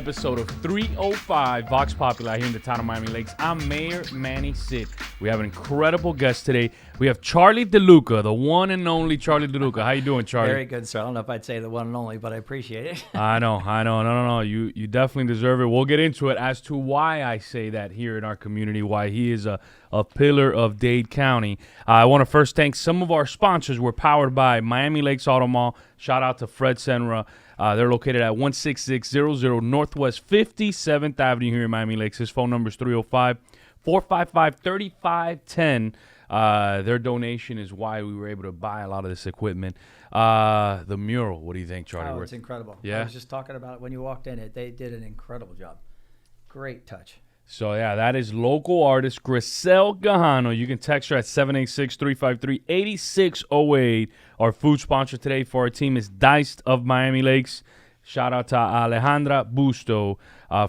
episode of 305 Vox Populi here in the town of Miami Lakes. I'm Mayor Manny Cid. We have an incredible guest today. We have Charlie DeLucca, the one and only Charlie DeLucca. How you doing, Charlie? Very good, sir. I don't know if I'd say the one and only, but I appreciate it. I know. No. You definitely deserve it. We'll get into it as to why I say that here in our community, why he is a pillar of Dade County. I want to first thank some of our sponsors. We're powered by Miami Lakes AutoMall. Shout out to Fred Senra. They're located at 16600 Northwest 57th Avenue here in Miami Lakes. His phone number is 305-455-3510. Their donation is why we were able to buy a lot of this equipment. The mural, what do you think, Charlie? Oh, it's incredible. Yeah? I was just talking about it when you walked in. They did an incredible job. Great touch. So, yeah, that is local artist Grisel Gajano. You can text her at 786-353-8608. Our food sponsor today for our team is Diced of Miami Lakes. Shout out to Alejandra Busto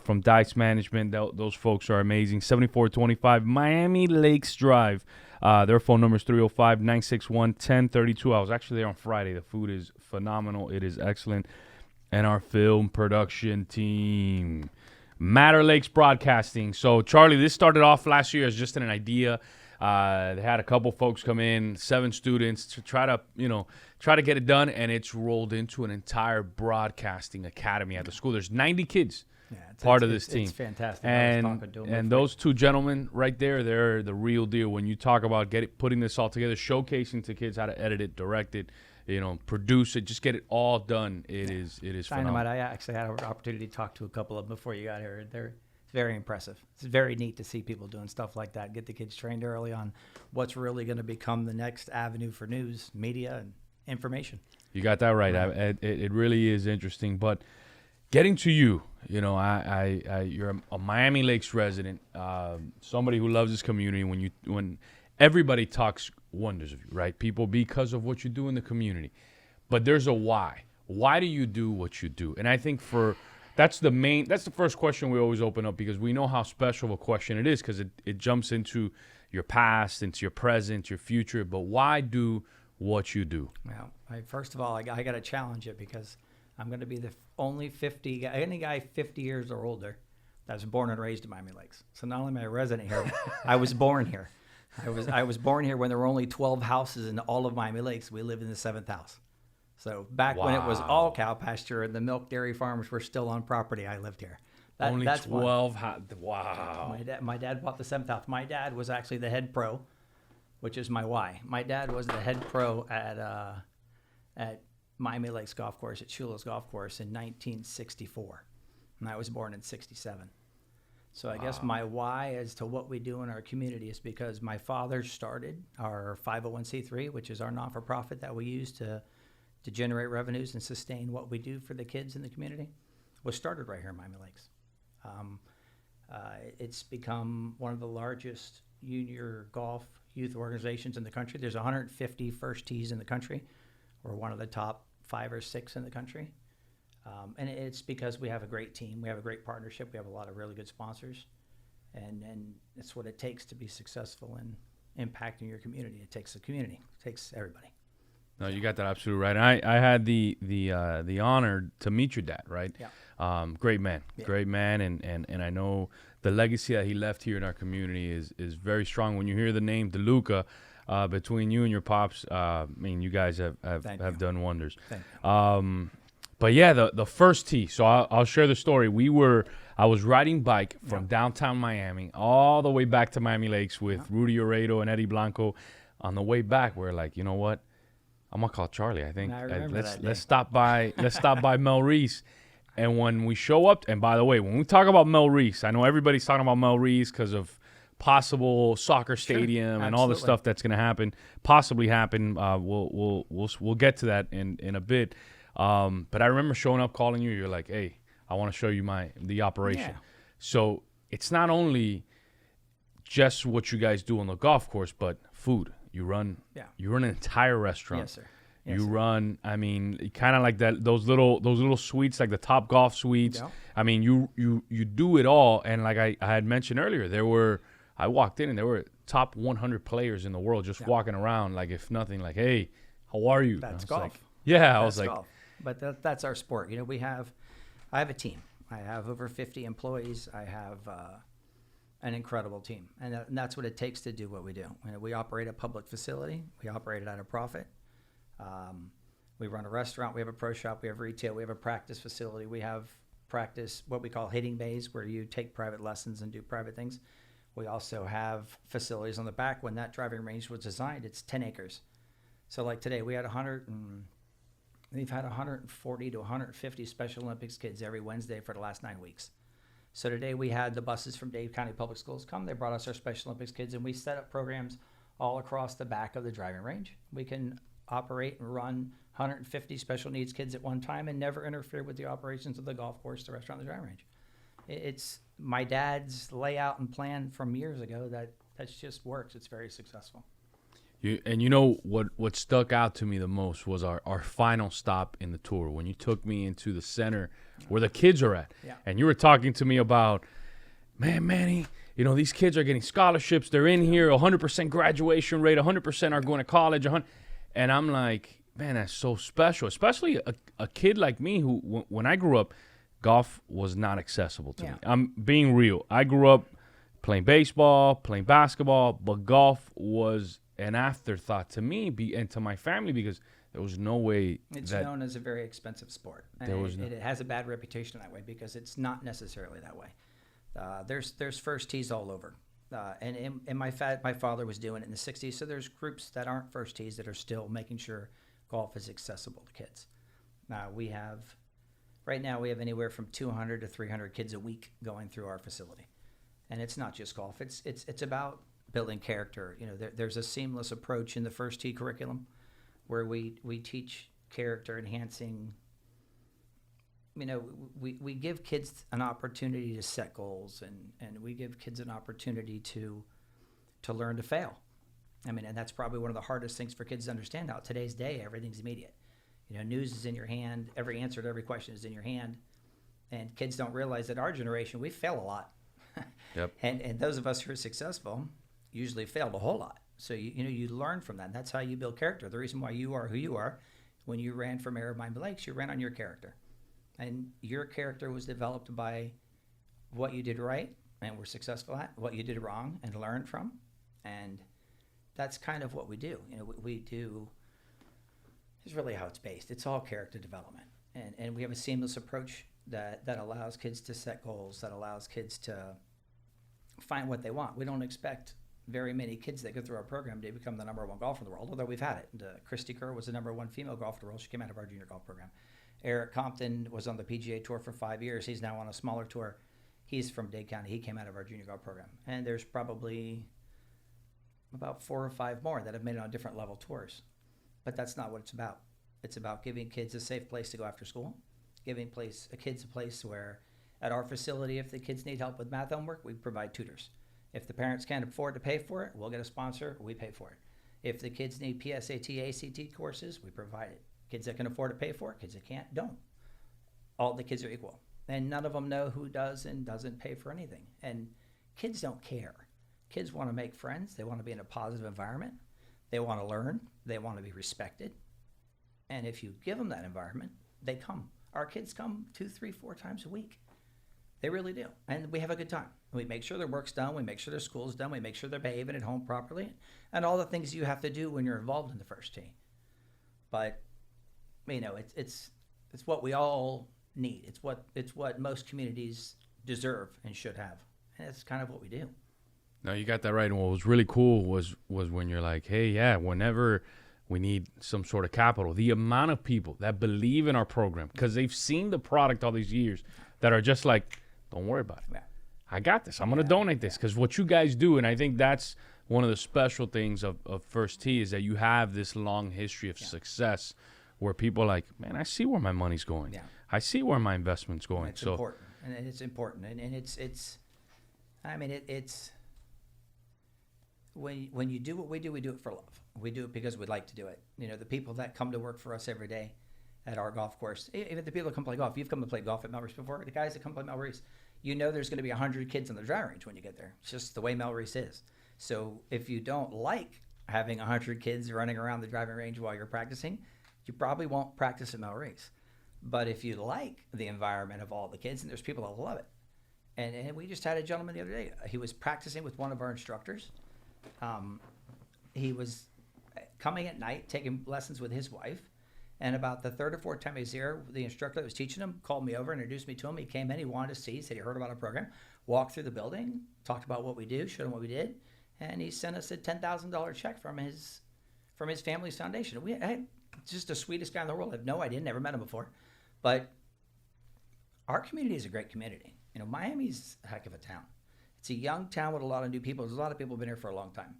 from Dice Management. Those folks are amazing. 7425 Miami Lakes Drive. Their phone number is 305-961-1032. I was actually there on Friday. The food is phenomenal. It is excellent. And our film production team, Matter Lakes Broadcasting. So, Charlie, this started off last year as just an idea. They had a couple folks come in, 7 students, to try to get it done, and it's rolled into an entire broadcasting academy at the school. There's 90 kids part of this team. It's fantastic. And those two gentlemen right there, they're the real deal. When you talk about putting this all together, showcasing to kids how to edit it, direct it, produce it, just get it all done. It is phenomenal. Dynamite. I actually had an opportunity to talk to a couple of them before you got here. It's very impressive. It's very neat to see people doing stuff like that, get the kids trained early on what's really going to become the next avenue for news, media, and information. You got that right. It really is interesting. But getting to you, you're a Miami Lakes resident, somebody who loves this community. When everybody talks wonders of you, right? People, because of what you do in the community. But there's a why. Why do you do what you do? And I think that's the first question we always open up, because we know how special of a question it is, because it jumps into your past, into your present, your future. But why do what you do? Well, first of all, I got to challenge it, because I'm going to be the only any guy 50 years or older that's born and raised in Miami Lakes. So not only am I a resident here, I was born here. I was born here when there were only 12 houses in all of Miami Lakes. We lived in the 7th house. So back when it was all cow pasture and the milk dairy farmers were still on property, I lived here. Only 12 houses. Wow. My dad bought the 7th house. My dad was actually the head pro, which is my why. My dad was the head pro at Miami Lakes Golf Course, at Shula's Golf Course in 1964. And I was born in 67. So I guess my why as to what we do in our community is because my father started our 501c3, which is our not-for-profit that we use to generate revenues and sustain what we do for the kids in the community, was started right here in Miami Lakes. It's become one of the largest junior golf youth organizations in the country. There's 150 first tees in the country. We're one of the top 5 or 6 in the country. And it's because we have a great team. We have a great partnership. We have a lot of really good sponsors. And it's what it takes to be successful in impacting your community. It takes the community. It takes everybody. No, you got that absolutely right. And I had the honor to meet your dad, right? Yeah. Great man. Yeah. Great man. And I know the legacy that he left here in our community is very strong. When you hear the name DeLucca, between you and your pops, you guys have done wonders. Thank you. But yeah, the first tee. So I'll share the story. I was riding bike from downtown Miami all the way back to Miami Lakes with Rudy Oredo and Eddie Blanco. On the way back, we're like, you know what? I'm gonna call Charlie. I think let's stop by Mel Reese. And when we show up, and by the way, when we talk about Mel Reese, I know everybody's talking about Mel Reese because of possible soccer stadium and all the stuff that's gonna possibly happen. We'll get to that in a bit. But I remember showing up, calling you. You're like, hey, I want to show you the operation. Yeah. So it's not only just what you guys do on the golf course, but food. You run an entire restaurant. Yes, sir. You run, kind of like that. Those little suites, like the Top Golf suites. Yeah. You do it all. And like I had mentioned earlier, I walked in and there were top 100 players in the world just walking around, like if nothing, like, hey, how are you? That's golf. Like, I was like, golf. But that's our sport. I have a team. I have over 50 employees. I have an incredible team, and that's what it takes to do what we do. We operate a public facility. We operate it at a profit. We run a restaurant. We have a pro shop. We have retail. We have a practice facility. We have practice, what we call hitting bays, where you take private lessons and do private things. We also have facilities on the back. When that driving range was designed, it's 10 acres. So like today, we've had 140 to 150 Special Olympics kids every Wednesday for the last 9 weeks. So today we had the buses from Dade County Public Schools come. They brought us our Special Olympics kids, and we set up programs all across the back of the driving range. We can operate and run 150 special needs kids at one time and never interfere with the operations of the golf course, the restaurant, the driving range. It's my dad's layout and plan from years ago that's just works. It's very successful. You know what stuck out to me the most was our final stop in the tour, when you took me into the center where the kids are at. Yeah. And you were talking to me about, man, Manny, these kids are getting scholarships. They're in here, 100% graduation rate, 100% are going to college. And I'm like, man, that's so special, especially a kid like me who, when I grew up, golf was not accessible to me. I'm being real. I grew up playing baseball, playing basketball, but golf was an afterthought to me and to my family, because there was no way. It's known as a very expensive sport. And it has a bad reputation that way because it's not necessarily that way. There's first tees all over. And my father was doing it in the 60s, so there's groups that aren't first tees that are still making sure golf is accessible to kids. Right now we have anywhere from 200 to 300 kids a week going through our facility. And it's not just golf. It's about building character. There's a seamless approach in the first tee curriculum where we teach character enhancing. We give kids an opportunity to set goals, and we give kids an opportunity to learn to fail. And that's probably one of the hardest things for kids to understand now. Today's day, everything's immediate. News is in your hand. Every answer to every question is in your hand. And kids don't realize that our generation, we fail a lot. Yep. And those of us who are successful usually failed a whole lot. So you learn from that. And that's how you build character. The reason why you are who you are, when you ran for mayor of Miami Lakes, you ran on your character. And your character was developed by what you did right and were successful at, what you did wrong and learned from. And that's kind of what we do. We do, is really how it's based. It's all character development. And we have a seamless approach that allows kids to set goals, that allows kids to find what they want. We don't expect very many kids that go through our program to become the number one golfer in the world, although we've had it. Christy Kerr was the number one female golfer in the world. She came out of our junior golf program. Eric Compton was on the PGA Tour for 5 years. He's now on a smaller tour. He's from Dade County. He came out of our junior golf program. And there's probably about 4 or 5 more that have made it on different level tours. But that's not what it's about. It's about giving kids a safe place to go after school, giving kids a place where, at our facility, if the kids need help with math homework, we provide tutors. If the parents can't afford to pay for it, we'll get a sponsor, we pay for it. If the kids need PSAT, ACT courses, we provide it. Kids that can afford to pay for it, kids that can't, don't. All the kids are equal. And none of them know who does and doesn't pay for anything. And kids don't care. Kids want to make friends. They want to be in a positive environment. They want to learn. They want to be respected. And if you give them that environment, they come. Our kids come 2, 3, 4 times a week. They really do. And we have a good time. We make sure their work's done. We make sure their school's done. We make sure they're behaving at home properly. And all the things you have to do when you're involved in the first tee. But, it's what we all need. It's what most communities deserve and should have. And that's kind of what we do. No, you got that right. And what was really cool was when you're like, hey, yeah, whenever we need some sort of capital, the amount of people that believe in our program because they've seen the product all these years that are just like, don't worry about it. Yeah. I got this. I'm going to donate this because what you guys do, and I think that's one of the special things of First Tee is that you have this long history of success where people are like, man, I see where my money's going. Yeah. I see where my investment's going. It's important. And it's important. And it's when you do what we do it for love. We do it because we like to do it. The people that come to work for us every day at our golf course, even the people that come play golf, you've come to play golf at Melreese before, the guys that come play Melreese, there's going to be 100 kids on the driving range when you get there. It's just the way Melreese is. So if you don't like having 100 kids running around the driving range while you're practicing, you probably won't practice at Melreese. But if you like the environment of all the kids, and there's people that love it. And we just had a gentleman the other day. He was practicing with one of our instructors. He was coming at night, taking lessons with his wife. And about the third or fourth time he was there, the instructor that was teaching him called me over, introduced me to him. He came in, he wanted to see, he said he heard about our program, walked through the building, talked about what we do, showed him what we did, and he sent us a $10,000 check from his family's foundation. We had just the sweetest guy in the world. I have no idea, never met him before. But our community is a great community. You know, Miami's a heck of a town. It's a young town with a lot of new people. There's a lot of people who've been here for a long time.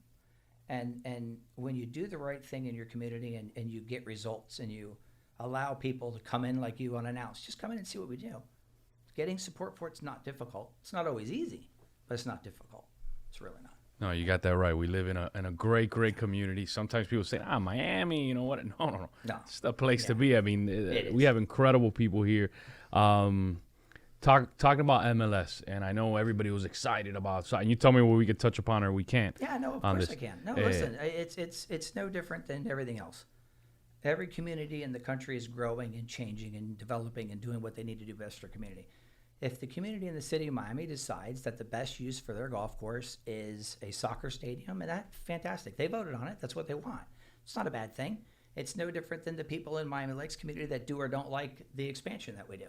And when you do the right thing in your community and you get results and you allow people to come in like you unannounced, just come in and see what we do. Getting support for it's not difficult. It's not always easy, but it's not difficult. It's really not. No, you got that right. We live in a great community. Sometimes people say, Miami, you know what? No. It's the place to be. I mean, we have incredible people here. Talking about MLS, and I know everybody was excited about. So, and you tell me what we could touch upon or we can't. Yeah, no, of course I can. No, listen, it's no different than everything else. Every community in the country is growing and changing and developing and doing what they need to do best for their community. If the community in the city of Miami decides that the best use for their golf course is a soccer stadium, and that's fantastic. They voted on it. That's what they want. It's not a bad thing. It's no different than the people in Miami Lakes community that do or don't like the expansion that we do.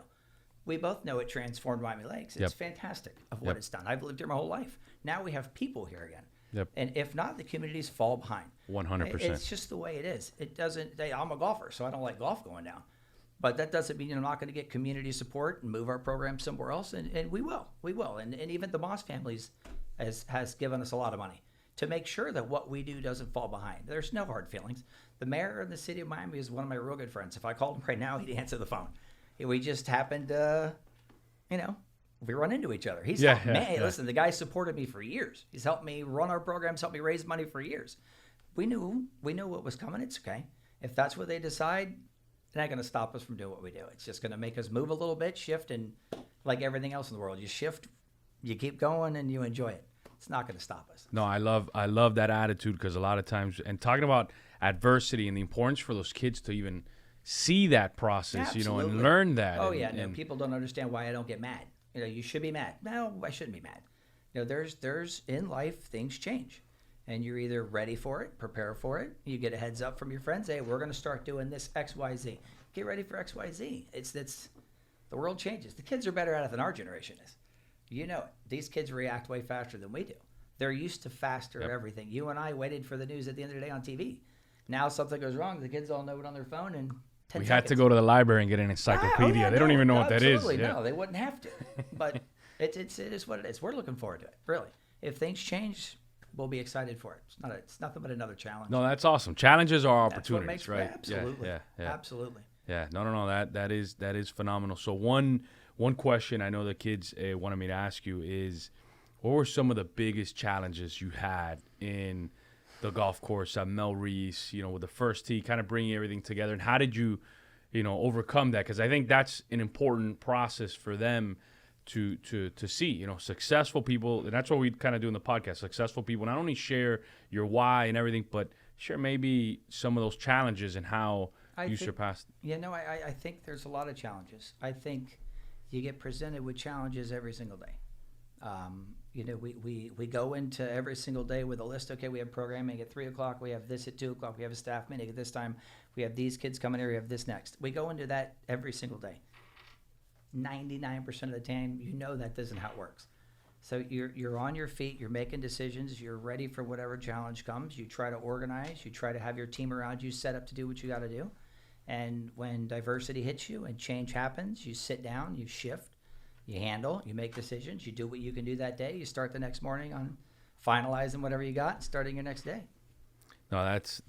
We both know it transformed Miami Lakes. It's fantastic of what it's done. I've lived here my whole life. Now we have people here again. Yep. And if not, the communities fall behind. 100%. It's just the way it is. It doesn't, I'm a golfer, so I don't like golf going down. But that doesn't mean I'm not going to get community support and move our program somewhere else. And we will. We will. And even the Moss families has given us a lot of money to make sure that what we do doesn't fall behind. There's no hard feelings. The mayor of the city of Miami is one of my real good friends. If I called him right now, he'd answer the phone. We just happened to, we run into each other. He's helped me. Hey, listen, the guy supported me for years. He's helped me run our programs, helped me raise money for years. We knew what was coming. It's okay. If that's what they decide, they're not going to stop us from doing what we do. It's just going to make us move a little bit, shift, and like everything else in the world, you shift, you keep going, and you enjoy it. It's not going to stop us. No, I love that attitude because a lot of times, and talking about adversity and the importance for those kids to even see that process, and learn that. Oh, and people don't understand why I don't get mad. You should be mad. No, I shouldn't be mad. There's in life, things change. And you're either ready for it, prepare for it. You get a heads up from your friends. Hey, we're going to start doing this X, Y, Z. Get ready for X, Y, Z. It's the world changes. The kids are better at it than our generation is. You know it. These kids react way faster than we do. They're used to faster everything. You and I waited for the news at the end of the day on TV. Now something goes wrong, the kids all know it on their phone and 10 we seconds. had to go to the library and get an encyclopedia. They don't even know what that is. No, they wouldn't have to. But it is what it is. We're looking forward to it, really. If things change, we'll be excited for it. It's nothing but another challenge. No, that's awesome. Challenges are opportunities, right? Yeah, absolutely. Yeah. Absolutely. Yeah. No. That is phenomenal. So one question I know the kids wanted me to ask you is, what were some of the biggest challenges you had in the golf course at Mel Reese, with the first tee, kind of bringing everything together, and how did you, overcome that? Because I think that's an important process for them to see, successful people, and that's what we kind of do in the podcast. Successful people not only share your why and everything, but share maybe some of those challenges and how you surpassed. I think there's a lot of challenges. I think you get presented with challenges every single day. We go into every single day with a list. Okay, we have programming at 3 o'clock. We have this at 2 o'clock. We have a staff meeting at this time. We have these kids coming here. We have this next. We go into that every single day. 99% of the time, that isn't how it works. So you're on your feet. You're making decisions. You're ready for whatever challenge comes. You try to organize. You try to have your team around you set up to do what you got to do. And when diversity hits you and change happens, you sit down, you shift. You handle, you make decisions, you do what you can do that day. You start the next morning on finalizing whatever you got and starting your next day. No, that's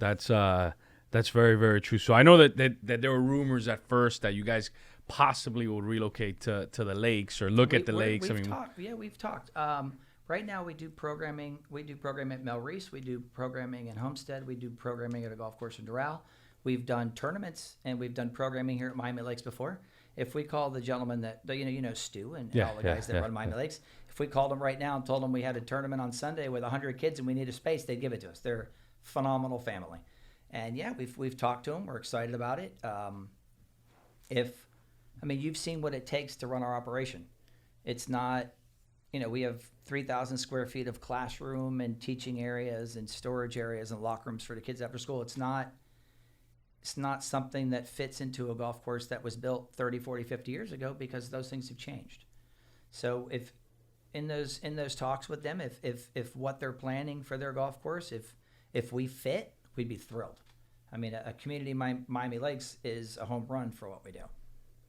very, very true. So I know that there were rumors at first that you guys possibly will relocate to the lakes or look at the lakes. We've talked. Right now we do programming. We do programming at Mel Reese. We do programming in Homestead. We do programming at a golf course in Doral. We've done tournaments and we've done programming here at Miami Lakes before. If we call the gentleman that, Stu and all the guys that run Miami Lakes, if we called them right now and told them we had a tournament on Sunday with 100 kids and we need a space, they'd give it to us. They're a phenomenal family. And we've talked to them. We're excited about it. If I mean, you've seen what it takes to run our operation. It's not, we have 3,000 square feet of classroom and teaching areas and storage areas and locker rooms for the kids after school. It's not something that fits into a golf course that was built 30, 40, 50 years ago, because those things have changed. So if in those talks with them, if what they're planning for their golf course, if we fit, we'd be thrilled. I mean, a community Miami Lakes is a home run for what we do.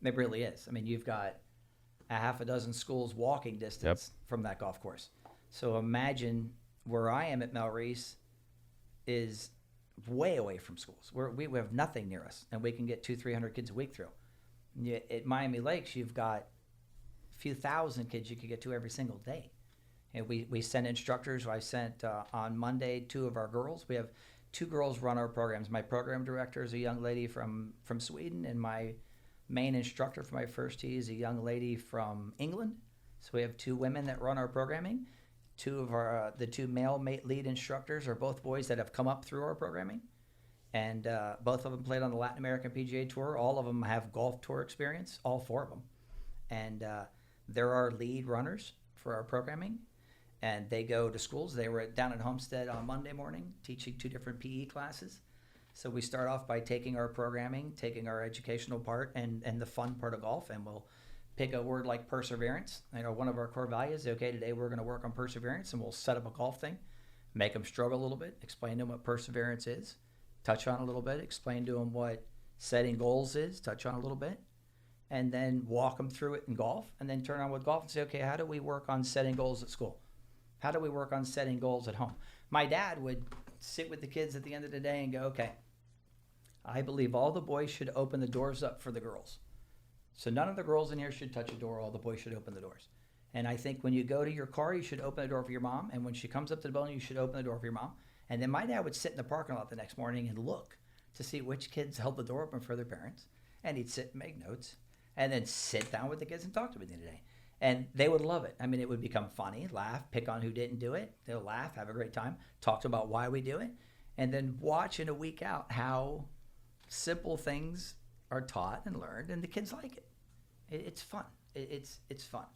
It really is. I mean, you've got a half a dozen schools walking distance from that golf course. So imagine where I am at Melreese is way away from schools. We have nothing near us, and we can get 200-300 kids a week through. At Miami Lakes, you've got a few thousand kids you could get to every single day. And we send instructors. I sent on Monday 2 of our girls. We have 2 girls run our programs. My program director is a young lady from Sweden, and my main instructor for my first tee is a young lady from England. So we have 2 women that run our programming. 2 of our the 2 male lead instructors are both boys that have come up through our programming, and both of them played on the Latin American PGA Tour. All of them have golf tour experience, all 4 of them, and they're our lead runners for our programming. And they go to schools. They were down at Homestead on Monday morning teaching 2 different PE classes. So we start off by taking our programming, taking our educational part and the fun part of golf, and we'll pick a word like perseverance. One of our core values, okay, today we're going to work on perseverance, and we'll set up a golf thing, make them struggle a little bit, explain to them what perseverance is, touch on a little bit, explain to them what setting goals is, touch on a little bit, and then walk them through it in golf, and then turn on with golf and say, okay, how do we work on setting goals at school? How do we work on setting goals at home? My dad would sit with the kids at the end of the day and go, okay, I believe all the boys should open the doors up for the girls. So none of the girls in here should touch a door. All the boys should open the doors. And I think when you go to your car, you should open the door for your mom. And when she comes up to the building, you should open the door for your mom. And then my dad would sit in the parking lot the next morning and look to see which kids held the door open for their parents. And he'd sit and make notes and then sit down with the kids and talk to them at the end of the day. And they would love it. I mean, it would become funny, laugh, pick on who didn't do it. They'll laugh, have a great time, talk about why we do it, and then watch in a week out how simple things are taught and learned, and the kids like it. It's fun. It's fun.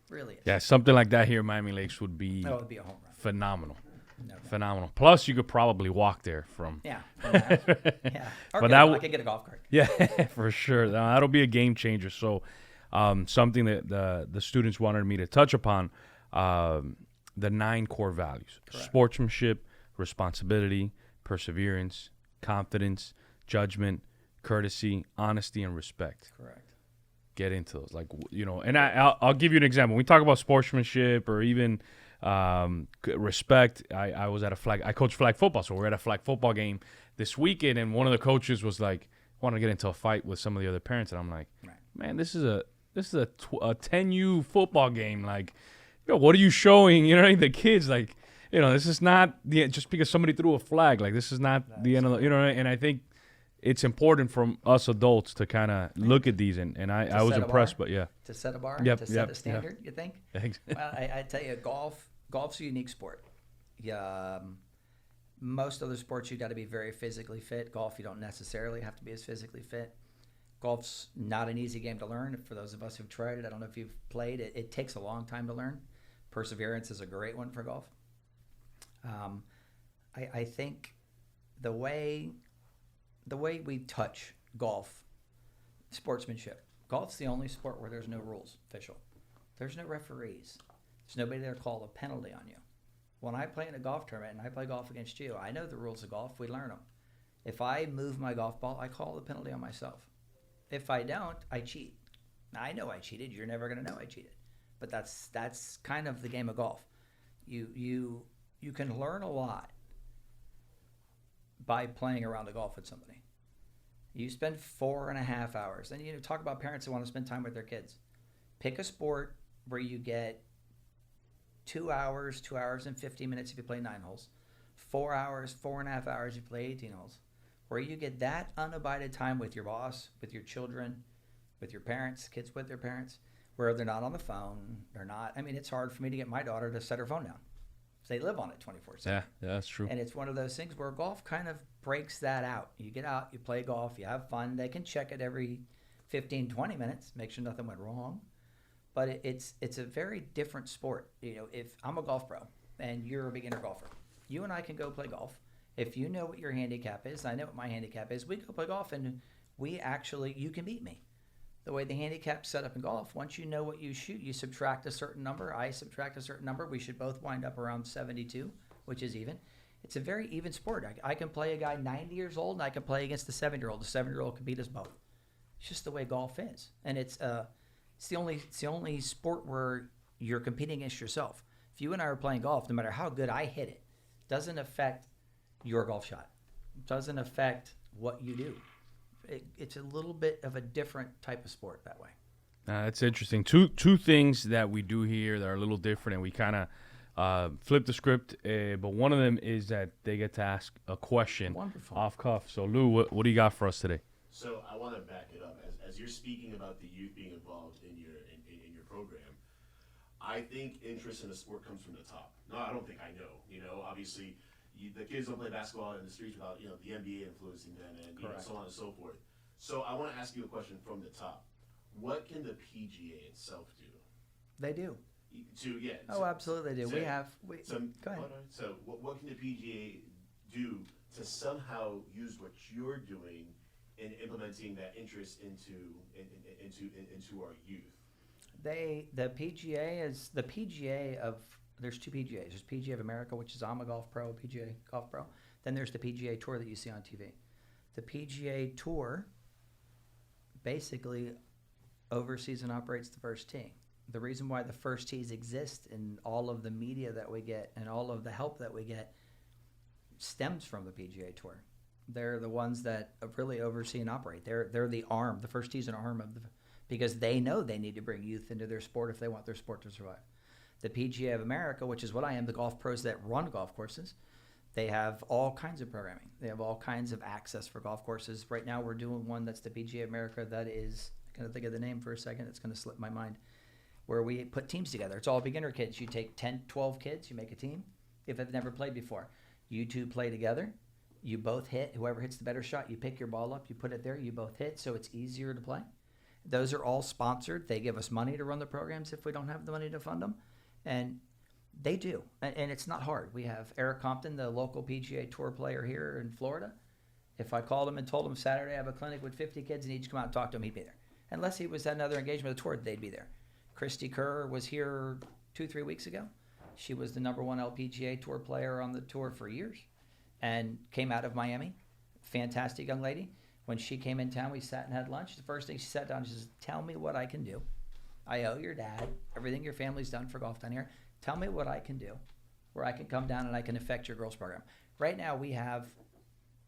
Really is. Yeah, something like that here in Miami Lakes would be, it would be a home run. Phenomenal. No doubt. Phenomenal. Plus, you could probably walk there from. Yeah. Yeah. Or I could get a golf cart. Yeah, for sure. That'll be a game changer. So, something that the students wanted me to touch upon, the 9 core values: Correct. Sportsmanship, responsibility, perseverance, confidence, judgment, courtesy, honesty, and respect. Correct. Get into those, and I'll give you an example. When we talk about sportsmanship or even respect, I was at I coach flag football, so we're at a flag football game this weekend, and one of the coaches was like, wanted to get into a fight with some of the other parents, and I'm like, right. Man, this is a 10U football game. Like, what are you showing? The kids, this is not just because somebody threw a flag. Like, this is not the end of the, and I think it's important from us adults to kind of look at these, and I was impressed, but yeah. To set a bar, to set a standard, you think? Thanks. Well, I tell you, golf's a unique sport. Yeah, most other sports, you got to be very physically fit. Golf, you don't necessarily have to be as physically fit. Golf's not an easy game to learn. For those of us who've tried it, I don't know if you've played it. It takes a long time to learn. Perseverance is a great one for golf. I think the way we touch golf, sportsmanship. Golf's the only sport where there's no rules official. There's no referees. There's nobody there to call a penalty on you. When I play in a golf tournament and I play golf against you, I know the rules of golf. We learn them. If I move my golf ball, I call the penalty on myself. If I don't, I cheat. Now, I know I cheated. You're never going to know I cheated. But that's kind of the game of golf. You can learn a lot by playing around the golf with somebody. You spend 4.5 hours. And talk about parents who want to spend time with their kids. Pick a sport where you get 2 hours, 2 hours and 50 minutes if you play 9 holes. 4 hours, 4.5 hours if you play 18 holes. Where you get that unabided time with your boss, with your children, with your parents, kids with their parents, where they're not on the phone, they're not. I mean, it's hard for me to get my daughter to set her phone down. They live on it 24/7. Yeah, that's true. And it's one of those things where golf kind of breaks that out. You get out, you play golf, you have fun. They can check it every 15, 20 minutes, make sure nothing went wrong. But it's a very different sport. You know, if I'm a golf pro and you're a beginner golfer, you and I can go play golf. If you know what your handicap is, I know what my handicap is, we go play golf and you can beat me. The way the handicap's set up in golf, once you know what you shoot, you subtract a certain number, I subtract a certain number, we should both wind up around 72, which is even. It's a very even sport. I can play a guy 90 years old and I can play against the 7-year-old. The 7-year-old can beat us both. It's just the way golf is. And it's the only sport where you're competing against yourself. If you and I are playing golf, no matter how good I hit it, doesn't affect your golf shot. It doesn't affect what you do. It's a little bit of a different type of sport that way. That's interesting. Two things that we do here that are a little different, and we kind of flip the script. But one of them is that they get to ask a question off cuff. So, Lou, what do you got for us today? So I want to back it up. As you're speaking about the youth being involved in your program, I think interest in the sport comes from the top. No, I don't think I know. You know, obviously, the kids don't play basketball in the streets without, you know, the NBA influencing them and you know, so on and so forth. So I want to ask you a question from the top. What can the PGA itself do? They do. Absolutely they do. Go ahead. So what can the PGA do to somehow use what you're doing in implementing that interest into our youth? There's two PGAs. There's PGA of America, which is I'm a golf pro, PGA golf pro. Then there's the PGA Tour that you see on TV. The PGA Tour basically oversees and operates the first tee. The reason why the first tees exist and all of the media that we get and all of the help that we get stems from the PGA Tour. They're the ones that really oversee and operate. They're the arm. The first tee's an arm because they know they need to bring youth into their sport if they want their sport to survive. The PGA of America, which is what I am, the golf pros that run golf courses, they have all kinds of programming. They have all kinds of access for golf courses. Right now we're doing one that's the PGA of America that is, I'm going to think of the name for a second, it's going to slip my mind, where we put teams together. It's all beginner kids. You take 10, 12 kids, you make a team. If they've never played before, you two play together. You both hit. Whoever hits the better shot, you pick your ball up, you put it there, you both hit, so it's easier to play. Those are all sponsored. They give us money to run the programs if we don't have the money to fund them. And they do. And it's not hard. We have Eric Compton, the local PGA Tour player here in Florida. If I called him and told him Saturday I have a clinic with 50 kids and he'd come out and talk to him, he'd be there. Unless he had another engagement with the tour, they'd be there. Christy Kerr was here 2-3 weeks ago. She was the number one LPGA Tour player on the tour for years and came out of Miami. Fantastic young lady. When she came in town, we sat and had lunch. The first thing she sat down, she says, tell me what I can do. I owe your dad everything your family's done for golf down here. Tell me what I can do where I can come down and I can affect your girls program. Right now we have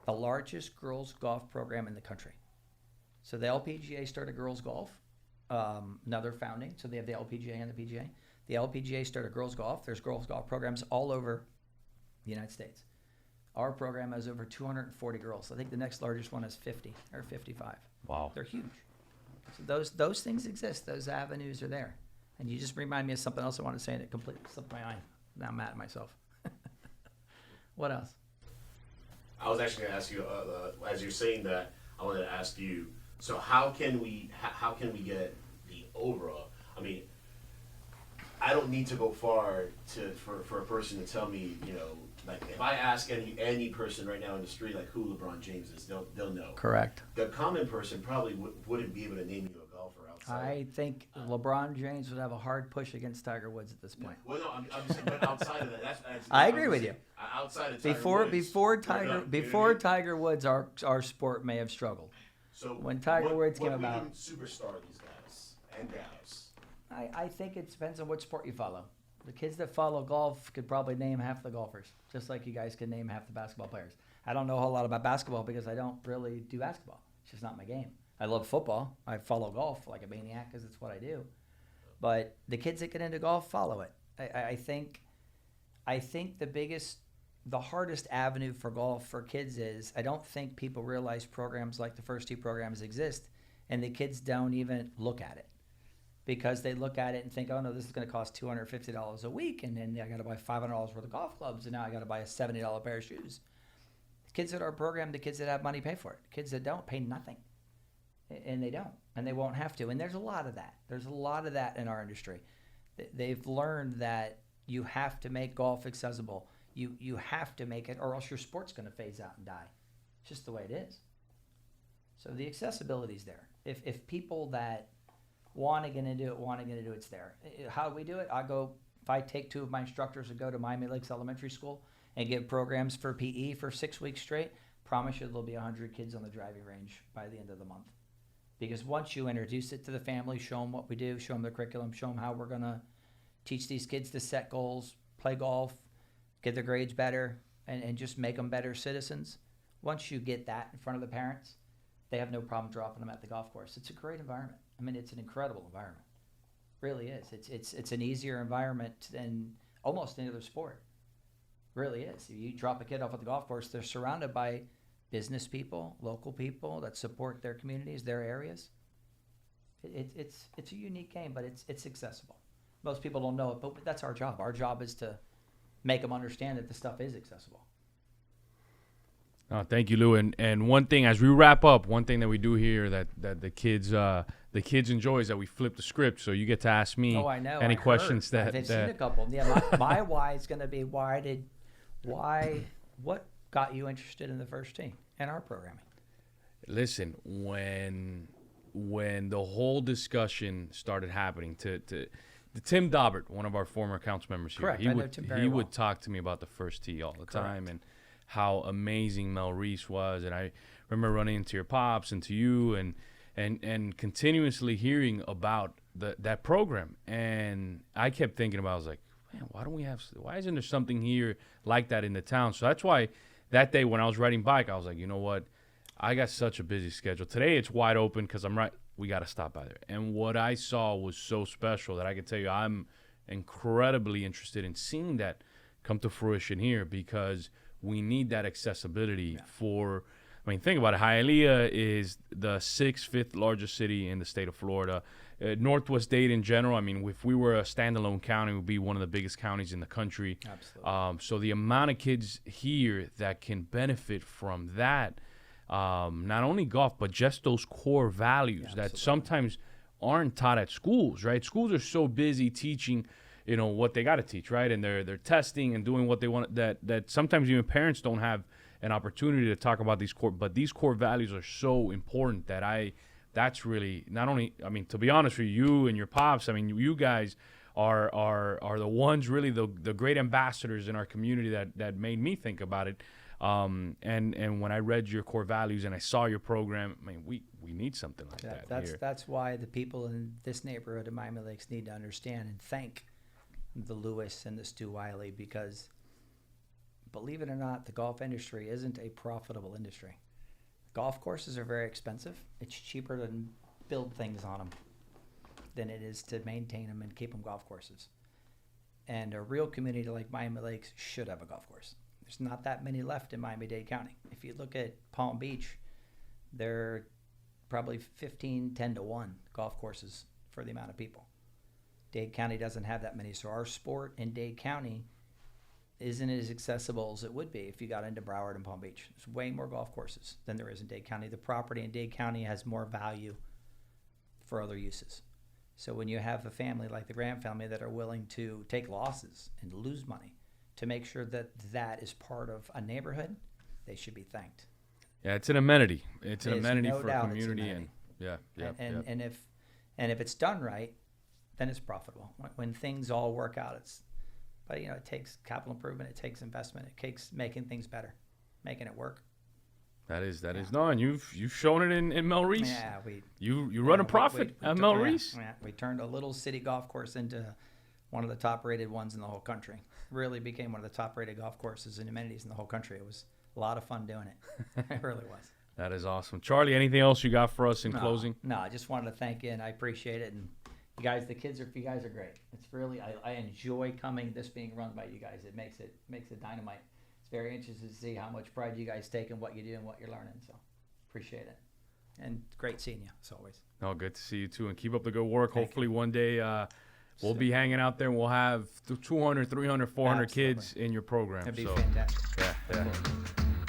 the largest girls golf program in the country. So the LPGA started girls golf. Now they're founding. So they have the LPGA and the PGA. The LPGA started girls golf. There's girls golf programs all over the United States. Our program has over 240 girls. I think the next largest one is 50 or 55. Wow. They're huge. So those things exist. Those avenues are there. And you just remind me of something else I want to say, and it completely slipped my mind. Now I'm mad at myself. What else? I was actually going to ask you, as you're saying that, I wanted to ask you, so how can we get the overall? I mean, I don't need to go far for a person to tell me, you know, like if I ask any person right now in the street like who LeBron James is, they'll know. Correct. The common person probably wouldn't be able to name you a golfer outside. I think LeBron James would have a hard push against Tiger Woods at this point. Well, no, I'm just saying, but outside of that, that's I agree with you. Outside of Tiger before Tiger Woods, our sport may have struggled. So when Tiger Woods came about, what superstar these guys and gals? I think it depends on what sport you follow. The kids that follow golf could probably name half the golfers, just like you guys can name half the basketball players. I don't know a whole lot about basketball because I don't really do basketball. It's just not my game. I love football. I follow golf like a maniac because it's what I do. But the kids that get into golf follow it. I think the hardest avenue for golf for kids is I don't think people realize programs like the First Tee programs exist, and the kids don't even look at it. Because they look at it and think, oh no, this is going to cost $250 a week, and then I got to buy $500 worth of golf clubs, and now I got to buy a $70 pair of shoes. The kids at our program, the kids that have money pay for it. The kids that don't pay nothing. and they don't, and they won't have to. And there's a lot of that. There's a lot of that in our industry. They've learned that you have to make golf accessible. You have to make it, or else your sport's going to phase out and die. It's just the way it is. So the accessibility's there. If people that want to get into it, it's there. How do we do it? If I take 2 of my instructors and go to Miami Lakes Elementary School and give programs for PE for 6 weeks straight, promise you there'll be 100 kids on the driving range by the end of the month. Because once you introduce it to the family, show them what we do, show them the curriculum, show them how we're going to teach these kids to set goals, play golf, get their grades better, and just make them better citizens. Once you get that in front of the parents, they have no problem dropping them at the golf course. It's a great environment. I mean, it's an incredible environment. Really is. It's an easier environment than almost any other sport. Really is. If you drop a kid off at the golf course, they're surrounded by business people, local people that support their communities, their areas. It's a unique game, but it's accessible. Most people don't know it, but that's our job. Our job is to make them understand that the stuff is accessible. Oh, thank you, Lou. And one thing, as we wrap up, one thing that we do here that the kids enjoy is that we flip the script, so you get to ask me any questions that I've seen a couple. Yeah, my why is going to be what got you interested in the first tee and our programming? Listen, when the whole discussion started happening, to Tim Daubert, one of our former council members here, Correct. he would talk to me about the first tee all the time and how amazing Mel Reese was, and I remember running into your pops and to you and continuously hearing about that program, and I kept thinking about, I was like, man, why isn't there something here like that in the town? So that's why that day when I was riding bike, I was like, you know what, I got such a busy schedule. Today it's wide open because we got to stop by there. And what I saw was so special that I can tell you I'm incredibly interested in seeing that come to fruition here, because we need that accessibility for, I mean, think about it. Hialeah is the 5th largest city in the state of Florida. Northwest Dade in general, I mean, if we were a standalone county, it would be one of the biggest counties in the country. Absolutely. So the amount of kids here that can benefit from that, not only golf, but just those core values that sometimes aren't taught at schools, right? Schools are so busy teaching, what they got to teach, right? And they're testing and doing what they want, that sometimes even parents don't have an opportunity to talk about these core values are so important that that's really not only, I mean, to be honest with you and your pops, I mean, you guys are the ones really the great ambassadors in our community that made me think about it. And when I read your core values and I saw your program, I mean, we need something like that here. That's why the people in this neighborhood of Miami Lakes need to understand and thank the Lewis and the Stu Wiley, because believe it or not, the golf industry isn't a profitable industry. Golf courses are very expensive. It's cheaper to build things on them than it is to maintain them and keep them golf courses. And a real community like Miami Lakes should have a golf course. There's not that many left in Miami-Dade County. If you look at Palm Beach, there are probably 10-1 golf courses for the amount of people. Dade County doesn't have that many, so our sport in Dade County isn't as accessible as it would be if you got into Broward and Palm Beach. There's way more golf courses than there is in Dade County. The property in Dade County has more value for other uses. So when you have a family like the Grant family that are willing to take losses and lose money to make sure that that is part of a neighborhood, they should be thanked. Yeah, it's an amenity. It's an amenity no for a community, and if it's done right, then it's profitable. When things all work out, but it takes capital improvement, it takes investment, it takes making things better, making it work. That is no, and you've shown it in Mel Reese. Yeah, you run a profit at Mel Reese. Yeah, we turned a little city golf course into one of the top rated ones in the whole country. Really became one of the top rated golf courses and amenities in the whole country. It was a lot of fun doing it. It really was. That is awesome. Charlie, anything else you got for us in closing? No, I just wanted to thank you, and I appreciate it. And you guys are great. It's really, I enjoy coming, this being run by you guys. It makes it dynamite. It's very interesting to see how much pride you guys take in what you do and what you're learning. So appreciate it. And great seeing you, as always. Oh, good to see you too. And keep up the good work. Hopefully one day we'll be hanging out there and we'll have 200, 300, 400 kids in your program. That'd be fantastic. Yeah.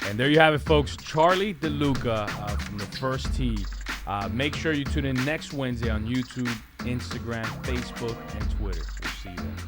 And there you have it, folks. Charlie DeLucca from the First Tee Make sure you tune in next Wednesday on YouTube, Instagram, Facebook, and Twitter. We'll see you then.